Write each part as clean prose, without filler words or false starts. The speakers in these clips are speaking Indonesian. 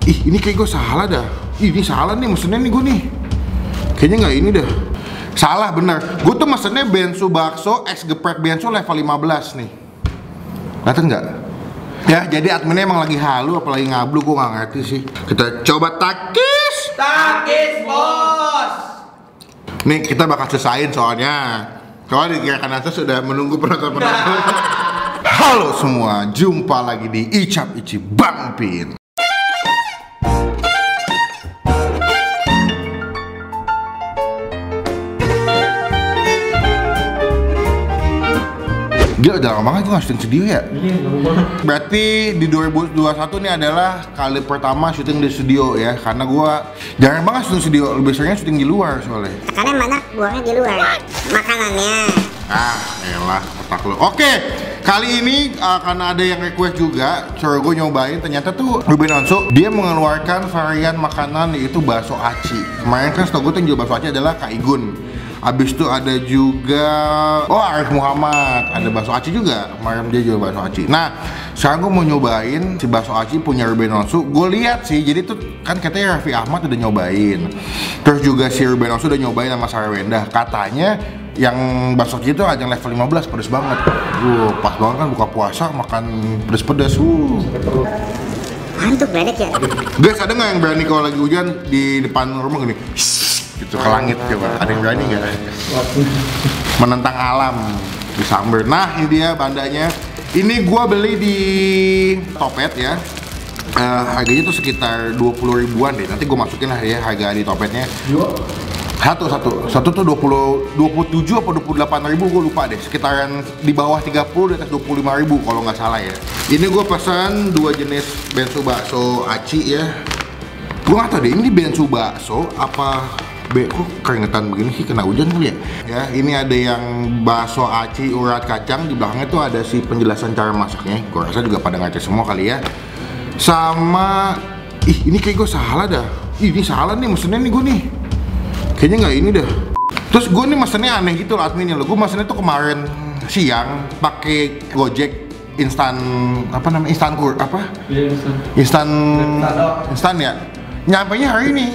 Ih, ini kayak gue salah dah. Ih, ini salah nih mesennya nih gue nih. Kayaknya nggak ini dah. Salah bener. Gue tuh mesennya bensu bakso ex geprek bensu level 15 nih. Kelihatan nggak? Ya, jadi adminnya emang lagi halu, apalagi ngablu, gue nggak ngerti sih. Kita coba takis. Takis bos. Nih kita bakal selesain soalnya. Soalnya di gerakan atas sudah menunggu penonton-penonton. Halo semua, jumpa lagi di Icap Ici Bang Pin. Gila, udah lama banget gue gak syuting studio ya? Iya, lama banget. Berarti di 2021 ini adalah kali pertama syuting di studio ya. Karena gue jarang banget syuting studio, lebih seringnya syuting di luar soalnya. Kalian mana buangnya di luar makanannya. Ah, elah, otak lo. Oke, kali ini karena ada yang request juga, suruh gue nyobain. Ternyata tuh Ruben Onsu, dia mengeluarkan varian makanan yaitu bakso aci. Kemarin kan setahu gue tuh yang jual bakso aci adalah Kak Igun. Abis itu ada juga, oh Arif Muhammad, ada bakso aci juga. Kemarin dia jual bakso aci. Nah, sekarang gue mau nyobain si bakso aci punya Ruben Onsu. Gue lihat sih, jadi tuh kan katanya Raffi Ahmad udah nyobain. Terus juga si Ruben Onsu udah nyobain sama Sarah Wendah. Katanya yang bakso aci itu ada yang level 15, pedes banget. Pas banget kan buka puasa makan pedes-pedes. Hantu beledek ya. Guys, ada nggak yang berani kalau lagi hujan di depan rumah gini? Gitu ke langit coba, ada yang berani nggak? Menentang alam di Samber. Nah, ini dia bandanya. Ini gua beli di Topet ya. Harganya tuh sekitar 20 ribuan deh. Nanti gua masukin lah ya harga di Topetnya. Satu tuh 27 atau 28 ribu, gue lupa deh. Sekitaran di bawah 30, di atas 25 ribu kalau nggak salah ya. Ini gue pesan 2 jenis bensu bakso aci ya. Gue nggak tahu deh, ini bensu bakso apa kok keringetan begini sih, kena hujan kali ya? Ya, ini ada yang bakso aci urat kacang, di belakangnya tuh ada si penjelasan cara masaknya. Gue rasa juga pada ngaca semua kali ya. Sama, ini kayak gue salah dah. Ini salah nih mesennya nih gue nih. Kayaknya nggak ini dah. Terus gue nih mesennya aneh gitu loh adminnya loh. Gue mesennya tuh kemarin siang pakai Gojek instan apa namanya, instan ya. Nyampainya hari ini.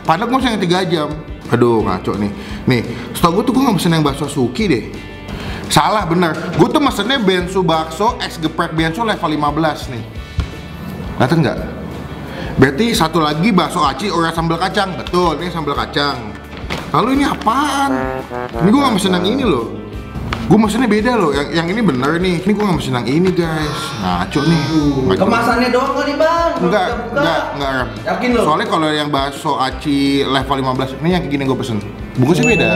Padahal gue mesennya 3 jam. Aduh, ngaco nih. Nih, setahu gue tuh gue nggak mesen yang bakso Suki deh. Salah bener. Gue tuh mesennya bensu bakso ex geprek bensu level 15 nih. Kelihatan nggak? Berarti satu lagi bakso aci urat sambal kacang. Betul, ini sambal kacang. Lalu ini apaan? Ini gue nggak mesen yang ini loh. Gue mesennya beda loh. Yang ini bener nih. Ini gue nggak mesen yang ini guys. Ngaco nih. Kemasannya doang kali bang. Enggak. Yakin lo? Soalnya kalau yang bakso aci level 15 ini yang kayak gini gue pesen. Bungkusnya beda.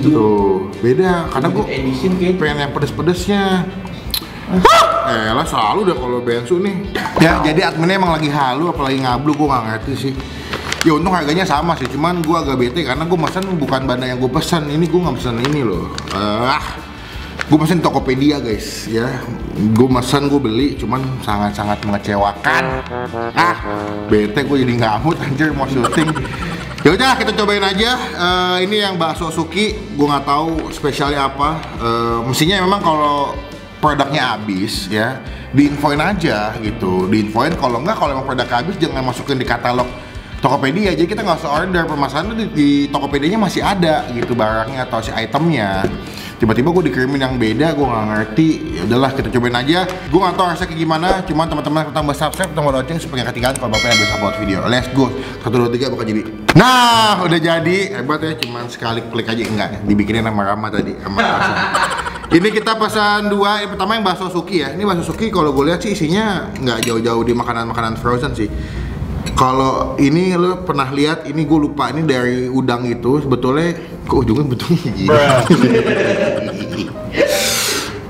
Tuh, beda. Karena gue pengen yang pedes-pedesnya. Elah, selalu dah kalau bensu nih. Ya, jadi adminnya emang lagi halu, apalagi ngablu, gue nggak ngerti sih. Ya untung harganya sama sih, cuman gue agak bete karena gue pesen bukan bandar yang gue pesen. Ini gue nggak pesen ini loh. Gue pesen Tokopedia guys ya. Gue pesen, gue beli, cuman sangat-sangat mengecewakan. Bete gue jadi ngamut anjir mau syuting. Ya udah, kita cobain aja. Ini yang bakso Suki, gue nggak tahu spesialnya apa. Mestinya memang kalau produknya habis ya, diinfoin aja gitu. Diinfoin, kalau enggak, kalau emang produk habis jangan masukin di katalog Tokopedia. Jadi kita nggak usah order. Permasalahannya di Tokopedia-nya masih ada gitu barangnya atau si itemnya. Tiba-tiba gue dikirimin yang beda, gue nggak ngerti. Ya udahlah, kita cobain aja. Gue nggak tahu rasanya kayak gimana. Cuman teman-teman tambah subscribe, tambah lonceng supaya nggak ketinggalan kalau bapaknya bisa upload video. Let's go. 1, 2, 3 bakal jadi. Nah, udah jadi. Hebat ya, cuman sekali klik aja. Enggak, dibikinin sama Rama tadi sama Hasan. Ini kita pesan 2. Yang pertama yang bakso Suki ya. Ini bakso Suki kalau gue lihat sih isinya nggak jauh-jauh di makanan-makanan frozen sih. Kalau ini lo pernah lihat, ini gue lupa, ini dari udang itu sebetulnya kok ujungnya betulnya gini.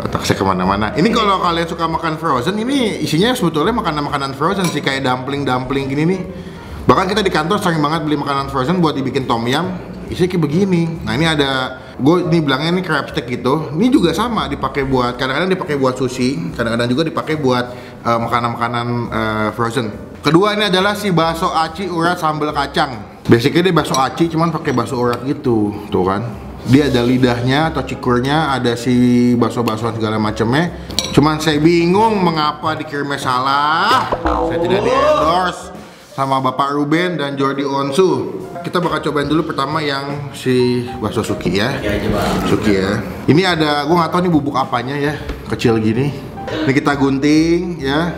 Otak saya kemana-mana. Ini kalau kalian suka makan frozen, ini isinya sebetulnya makanan-makanan frozen sih, kayak dumpling gini nih. Bahkan kita di kantor sering banget beli makanan frozen buat dibikin tom yum. Isinya kayak begini. Nah ini ada, gue ini bilangnya ini crab stick gitu. Ini juga sama dipakai buat, kadang-kadang dipakai buat sushi, kadang-kadang juga dipakai buat makanan-makanan frozen. Kedua ini adalah si bakso aci urat sambal kacang. Basicnya dia bakso aci cuman pakai bakso urat gitu, tuh kan. Dia ada lidahnya atau cikurnya, ada si bakso-baksoan segala macamnya. Cuman saya bingung mengapa dikirimnya salah. Saya tidak di endorse. sama Bapak Ruben dan Jordi Onsu. Kita bakal cobain dulu pertama yang si bakso Suki ya. Suki ya. Ini ada, gue nggak tahu nih bubuk apanya ya, kecil gini. Ini kita gunting ya.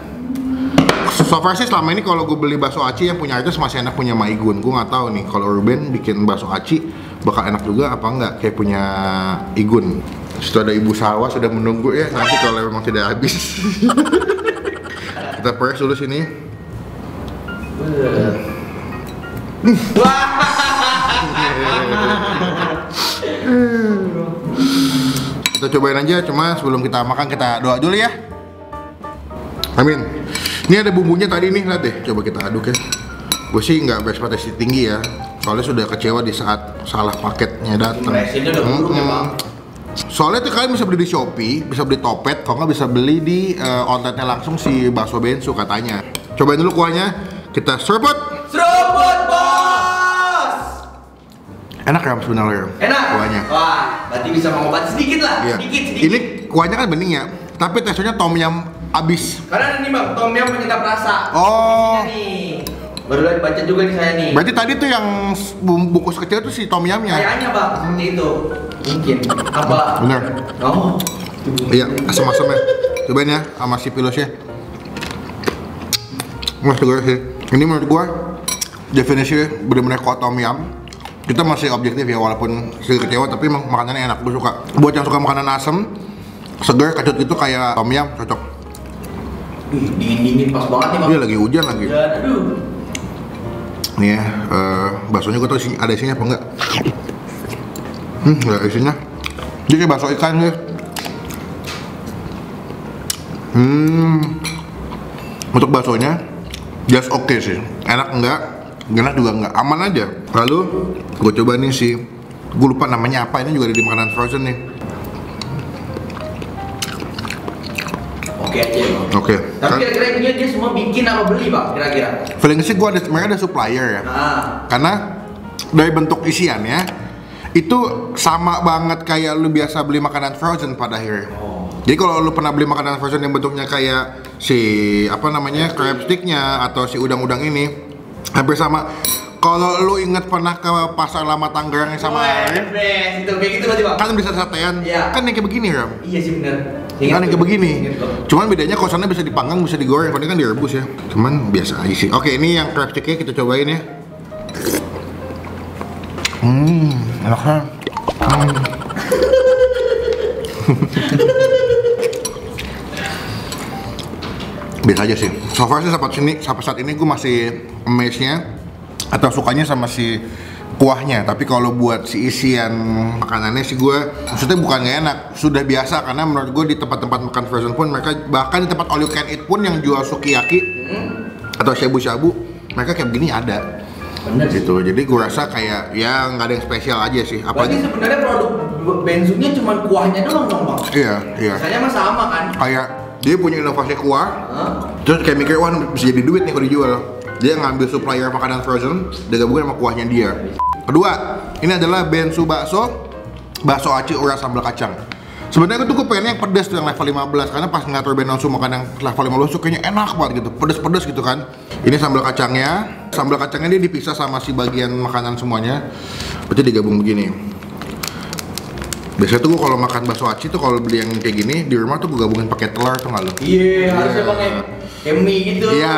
So far sih selama ini kalau gue beli bakso aci yang punya Artes masih enak punya Maigun. Gue nggak tahu nih kalau Ruben bikin bakso aci bakal enak juga apa enggak kayak punya Igun. Sudah ada Ibu Salwa sudah menunggu ya, nanti kalau memang tidak habis. Kita press dulu sini. Kita cobain aja, cuma sebelum kita makan kita doa dulu ya. Amin. Ini ada bumbunya tadi nih, lihat deh. Coba kita aduk ya. Gue sih nggak berekspektasi tinggi ya, soalnya sudah kecewa di saat salah paketnya datang. Soalnya tuh kalian bisa beli di Shopee, bisa beli Topet, kalau nggak bisa beli di outletnya langsung si bakso Bensu katanya. Cobain dulu kuahnya. Kita seruput. Seruput, Bos. Enak ya sebenarnya. Enak. Kuahnya. Wah, berarti bisa mengobati sedikit lah. Iya. Sedikit. Ini kuahnya kan bening ya, tapi teksturnya tom yum abis. Karena ini Bang, tom yum penyedap rasa. Oh. Nih. Baru lagi baca juga nih saya nih. Berarti tadi tuh yang bungkus kecil tuh si tom yumnya. Kayaknya Bang, seperti itu. Mungkin. Apa? Bener. Oh. Iya, asam-asamnya. Cobain ya sama si pilosnya. Wah, segar sih. Ini menurut gua definisinya bener-bener kuah tom yum. Kita masih objektif ya, walaupun sedikit kecewa, tapi emang makanannya enak, gue suka. Buat yang suka makanan asam, segar, kecut itu kayak tom yum, cocok. Dingin-dingin pas banget nih Bang. Iya, lagi hujan lagi. Hujan, aduh. Nih ya, baksonya gue tau ada isinya apa enggak. Enggak isinya. Dia kayak bakso ikan ya. Untuk baksonya just oke sih. Enak enggak? Enak juga enggak. Aman aja. Lalu gue coba nih sih, gue lupa namanya apa, ini juga ada di makanan frozen nih. Oke aja Bang. Oke. Tapi kira-kira ini dia semua bikin apa beli Bang? Kira-kira? Feeling sih gue mereka ada supplier ya. Karena dari bentuk isiannya itu sama banget kayak lu biasa beli makanan frozen pada akhirnya. Jadi kalau lu pernah beli makanan frozen yang bentuknya kayak si apa namanya crab sticknya atau si udang-udang ini hampir sama. Kalau lu inget pernah ke pasar lama Tangerang yang sama itu kayak gitu berarti Bang. kan bisa satean, Iya. kan yang kayak begini Ram. Iya sih bener. Kan yang kayak begini. Cuman bedanya kosannya bisa dipanggang, bisa digoreng, kalau ini kan direbus ya. Cuman biasa aja sih. Oke, ini yang crab sticknya kita cobain ya. Enak kan? Biasa aja sih. So far sih sampai saat ini gue masih amazed-nya atau sukanya sama si kuahnya. Tapi kalau buat si isian makanannya sih gue maksudnya bukan gak enak, sudah biasa. Karena menurut gue di tempat-tempat makan frozen pun mereka, bahkan di tempat all you can eat pun yang jual sukiyaki atau shabu-shabu, mereka kayak begini ada. Bener gitu. Jadi gue rasa kayak ya nggak ada yang spesial aja sih. Berarti Apalagi sebenarnya produk bensunya cuma kuahnya doang dong Bang? iya. Saya mah sama kan? Kayak dia punya inovasi kuah, terus kayak mikir wah bisa jadi duit nih kalau dijual. Dia ngambil supplier makanan frozen, dia gabungin sama kuahnya dia. Kedua, ini adalah bensu bakso aci ura sambal kacang. Sebenarnya tuh gue pengen yang pedas tuh yang level 15, karena pas ngatur bensu makan yang level 15 tuh kayaknya enak banget gitu, pedas-pedas gitu kan. Ini sambal kacangnya dia dipisah sama si bagian makanan semuanya, berarti digabung begini. Biasanya tuh gue kalau makan bakso aci tuh kalau beli yang kayak gini di rumah tuh gue gabungin pakai telur tuh nggak lo? Iya, harusnya pakai mie gitu. Iya.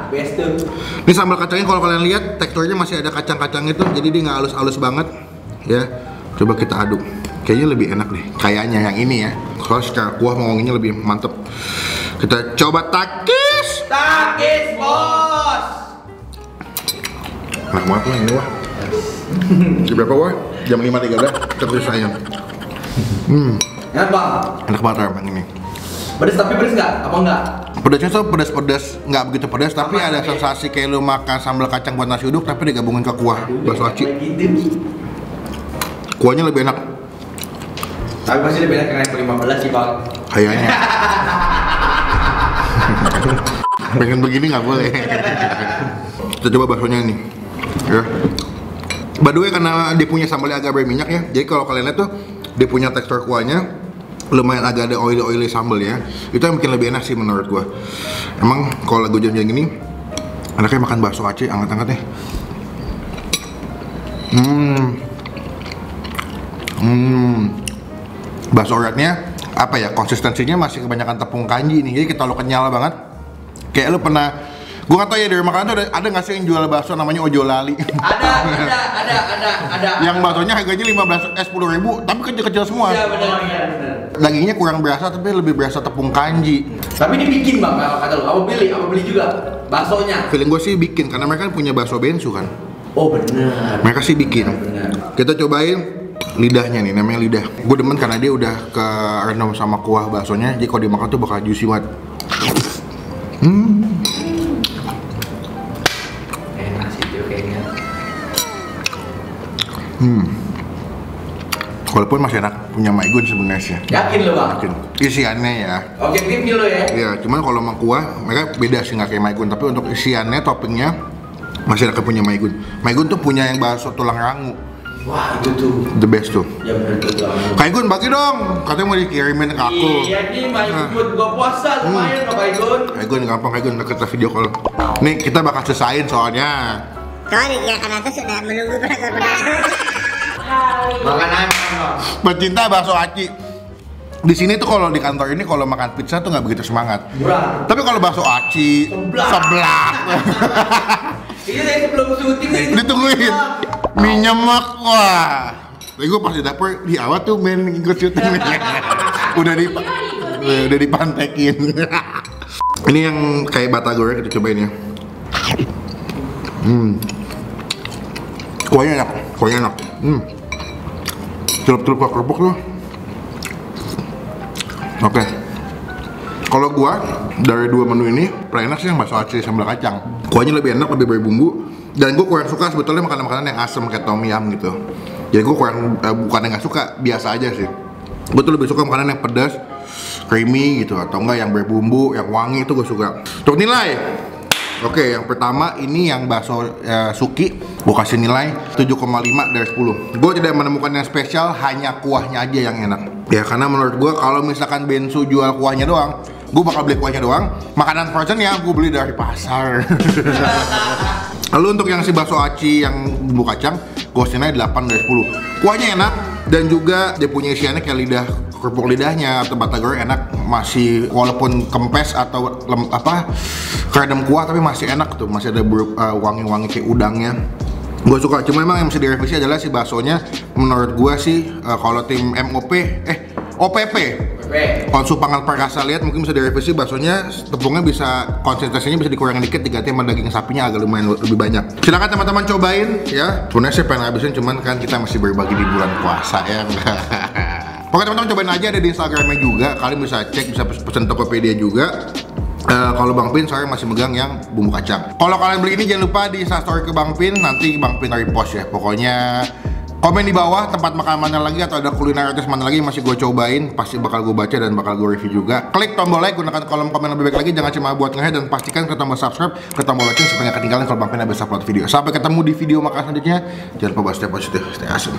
Best tuh. Ini sambal kacangnya kalau kalian lihat teksturnya masih ada kacang-kacang itu, jadi dia nggak halus-halus banget. Ya, coba kita aduk. Kayaknya lebih enak deh, kayaknya yang ini ya. Soalnya secara kuah mengonginya lebih mantep. Kita coba takis. Takis Bos. Enak banget lah ini wah. Jam berapa wah? Jam 5.13. Kita terus sayang. Enak Bang. Enak banget yang ini. Pedes tapi pedes nggak? Apa enggak? Pedasnya tuh pedas-pedas, nggak begitu pedas, tapi ada sensasi kayak lu makan sambal kacang buat nasi uduk tapi digabungin ke kuah bakso aci. Kuahnya lebih enak. Tapi pasti lebih enak yang level 15 sih Bang. Kayaknya. Pengen begini nggak boleh. Kita coba baksonya nih. Ya. By the way, karena dia punya sambalnya agak berminyak ya, jadi kalau kalian lihat tuh dia punya tekstur kuahnya lumayan agak ada oily sambal ya. Itu yang bikin lebih enak sih menurut gua. Emang kalau lagu hujan gini Anaknya makan bakso Aceh, anget-anget nih. Bakso uratnya apa ya, konsistensinya masih kebanyakan tepung kanji nih, jadi kita lo kenyal banget. Kayak lu pernah, gue gak tau ya dari makanan tuh ada nggak sih yang jual bakso namanya Ojolali? Ada. Yang baksonya harganya 10.000, tapi kecil-kecil semua. Iya benar. Dagingnya kurang berasa, tapi lebih berasa tepung kanji. Tapi dibikin bang, kalau kata lu, apa beli juga baksonya? Feeling gue sih bikin, karena mereka kan punya bakso bensu kan. Oh benar. Mereka sih bikin. Benar. Kita cobain lidahnya nih, namanya lidah. Gue demen karena dia udah ke rendam sama kuah baksonya, jadi kalau dimakan tuh bakal juicy banget. Enak sih tuh kayaknya. Walaupun masih enak punya Maigun sebenarnya sih. Yakin lo bang? Yakin. Isiannya ya. Objektif nih lo ya? Iya, cuman kalau sama kuah mereka beda sih, nggak kayak Maigun. Tapi untuk isiannya, toppingnya masih enak punya Maigun. Maigun tuh punya yang bakso tulang rangu. Wah itu tuh. The best tuh. Ya benar tuh bang. Maigun bagi dong, katanya mau dikirimin ke aku. Iya nih Maigun buat gua puasa lumayan loh Maigun. Maigun gampang, Maigun kita video call. Nih kita bakal selesain soalnya. Soalnya di kanan atas sudah menunggu penonton. Makan aja bang. Pecinta bakso aci. Di sini tuh kalau di kantor ini kalau makan pizza tuh nggak begitu semangat. Murah. Tapi kalau bakso aci seblak. Ini dari sebelum syuting nih. Ditungguin. Mie nyemek, wah. Tapi gue pas di dapur di awal tuh main ikut syuting. udah dipantekin. Ini yang kayak batagor, kita cobain ya. Kuahnya enak. Celup-celup kerupuk tuh. Oke. Kalau gua dari dua menu ini paling enak sih yang bakso Aceh sambal kacang. Kuahnya lebih enak, lebih berbumbu. Dan gua kurang suka sebetulnya makanan-makanan yang asam kayak tom yum gitu. Jadi gua kurang bukan yang nggak suka, biasa aja sih. Gua tuh lebih suka makanan yang pedas, creamy gitu, atau enggak yang berbumbu, yang wangi itu gua suka. Untuk nilai, oke, yang pertama ini yang bakso Suki, gue kasih nilai 7,5 dari 10. Gue tidak menemukan yang spesial, hanya kuahnya aja yang enak. Ya karena menurut gue kalau misalkan Bensu jual kuahnya doang, gue bakal beli kuahnya doang. Makanan frozen ya gue beli dari pasar. Lalu untuk yang si bakso aci yang bumbu kacang, gue kasih nilai 8 dari 10. Kuahnya enak dan juga dia punya isiannya kayak lidah, kerupuk lidahnya atau batagor enak, masih walaupun kempes atau keredam kuah tapi masih enak tuh, masih ada wangi-wangi kayak udangnya. Gue suka, cuma memang yang mesti direvisi adalah si baksonya. Menurut gue sih kalau tim OPP Konsul Pangan Perkasa lihat mungkin bisa direvisi baksonya, tepungnya bisa, konsentrasinya bisa dikurangin dikit, diganti sama daging sapinya agak lumayan lebih banyak. Silakan teman-teman cobain ya. Sebenarnya saya pengen habisin, cuman kan kita masih berbagi di bulan puasa ya. Pokoknya teman-teman cobain aja, ada di Instagramnya juga. Kalian bisa cek, bisa pesen Tokopedia juga. Kalau Bang Pin saya masih megang yang bumbu kacang. Kalau kalian beli ini jangan lupa di story ke Bang Pin, nanti Bang Pin repost ya. Pokoknya komen di bawah tempat makan mana lagi atau ada kuliner artis mana lagi yang masih gue cobain, pasti bakal gue baca dan bakal gue review juga. Klik tombol like, gunakan kolom komen lebih baik lagi, jangan cuma buat nge-head, dan pastikan ke tombol subscribe, ke tombol lonceng supaya nggak ketinggalan kalau Bang Pin habis upload video. Sampai ketemu di video makan selanjutnya. Jangan lupa bahas stay positif, stay asem.